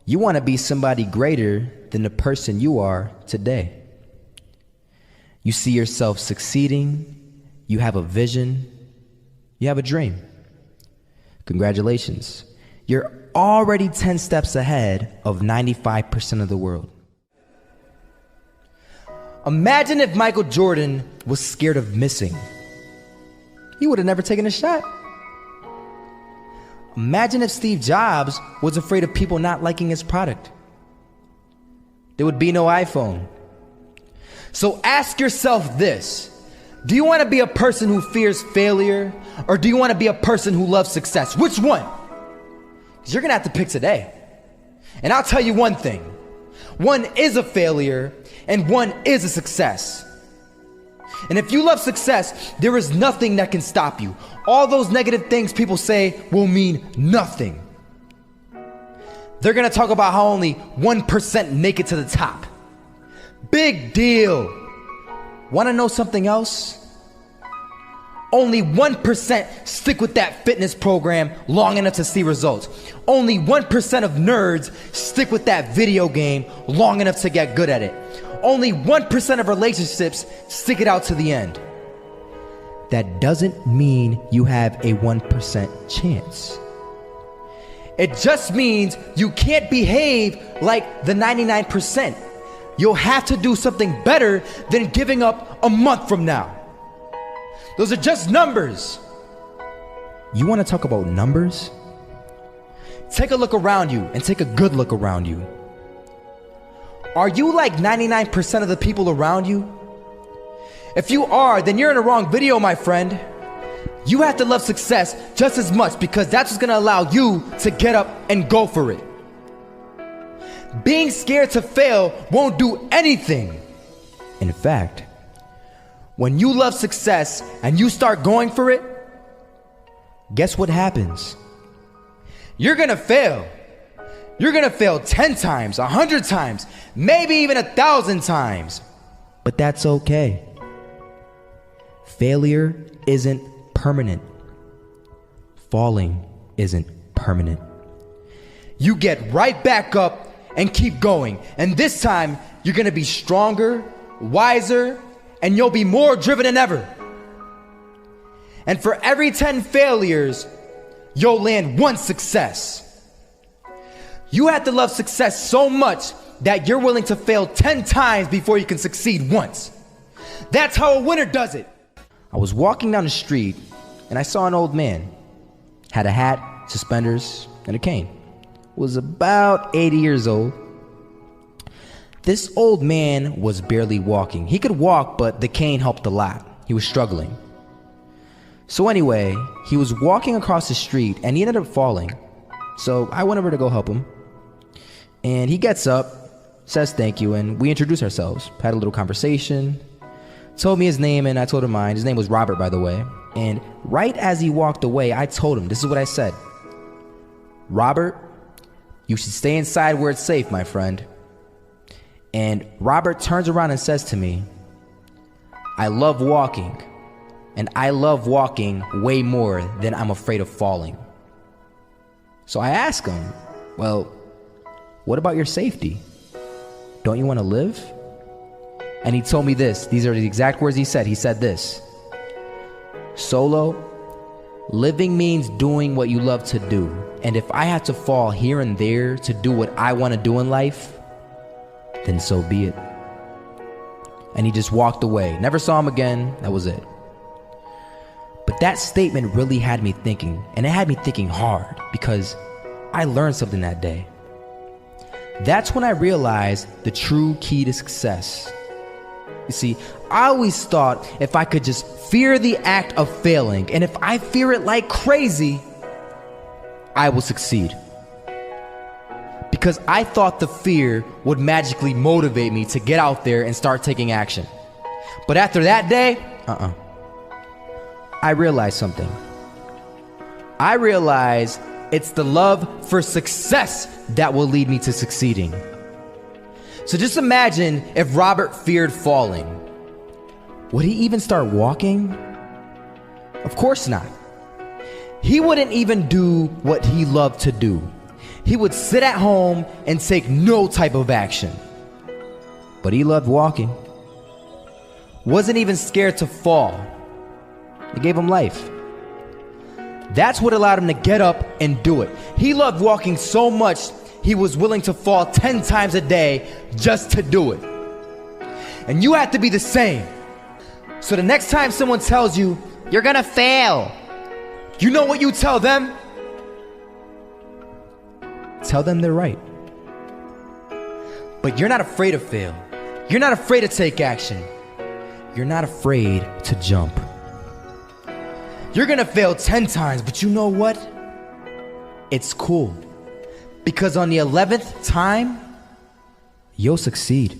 You want to be somebody greater than the person you are today. You see yourself succeeding, you have a vision, you have a dream. Congratulations. You're already 10 steps ahead of 95% of the world. Imagine if Michael Jordan was scared of missing. He would have never taken a shot. Imagine if Steve Jobs was afraid of people not liking his product. There would be no iPhone. So ask yourself this: do you want to be a person who fears failure, or do you want to be a person who loves success? Which one? Because you're going to have to pick today. And I'll tell you one thing: one is a failure and one is a success. And if you love success, there is nothing that can stop you. All those negative things people say will mean nothing. They're gonna talk about how only 1% make it to the top. Big deal. Wanna know something else? Only 1% stick with that fitness program long enough to see results. Only 1% of nerds stick with that video game long enough to get good at it. Only 1% of relationships stick it out to the end. That doesn't mean you have a 1% chance. It just means you can't behave like the 99%. You'll have to do something better than giving up a month from now. Those are just numbers. You want to talk about numbers? Take a look around you and take a good look around you. Are you like 99% of the people around you? If you are, then you're in the wrong video, my friend. You have to love success just as much, because that's what's gonna allow you to get up and go for it. Being scared to fail won't do anything. In fact, when you love success and you start going for it, guess what happens? You're gonna fail. You're gonna fail 10 times, 100 times, maybe even 1,000 times. But that's okay. Failure isn't permanent. Falling isn't permanent. You get right back up and keep going. And this time, you're gonna be stronger, wiser, and you'll be more driven than ever. And for every 10 failures, you'll land one success. You have to love success so much that you're willing to fail 10 times before you can succeed once. That's how a winner does it. I was walking down the street and I saw an old man. Had a hat, suspenders, and a cane. Was about 80 years old. This old man was barely walking. He could walk, but the cane helped a lot. He was struggling. So anyway, he was walking across the street and he ended up falling. So I went over to go help him. And he gets up, says thank you, and we introduced ourselves. Had a little conversation. Told me his name and I told him mine. His name was Robert, by the way. And right as he walked away, I told him, this is what I said: Robert, you should stay inside where it's safe, my friend. And Robert turns around and says to me, I love walking, and I love walking way more than I'm afraid of falling. So I asked him, well, what about your safety? Don't you want to live? And he told me this. These are the exact words he said. He said this: Solo, living means doing what you love to do. And if I have to fall here and there to do what I want to do in life, then so be it. And he just walked away. Never saw him again. That was it. But that statement really had me thinking, and it had me thinking hard, because I learned something that day. That's when I realized the true key to success. You see, I always thought if I could just fear the act of failing, and if I fear it like crazy, I will succeed. Because I thought the fear would magically motivate me to get out there and start taking action. But after that day, I realized something. I realized it's the love for success that will lead me to succeeding. So just imagine if Robert feared falling. Would he even start walking? Of course not. He wouldn't even do what he loved to do. he would sit at home and take no type of action. But he loved walking. Wasn't even scared to fall. It gave him life. That's what allowed him to get up and do it. He loved walking so much, he was willing to fall 10 times a day just to do it. And you have to be the same. So the next time someone tells you, you're gonna fail, you know what you tell them? Tell them they're right. But you're not afraid to fail. You're not afraid to take action. You're not afraid to jump. You're gonna fail 10 times, but you know what? It's cool. Because on the 11th time, you'll succeed.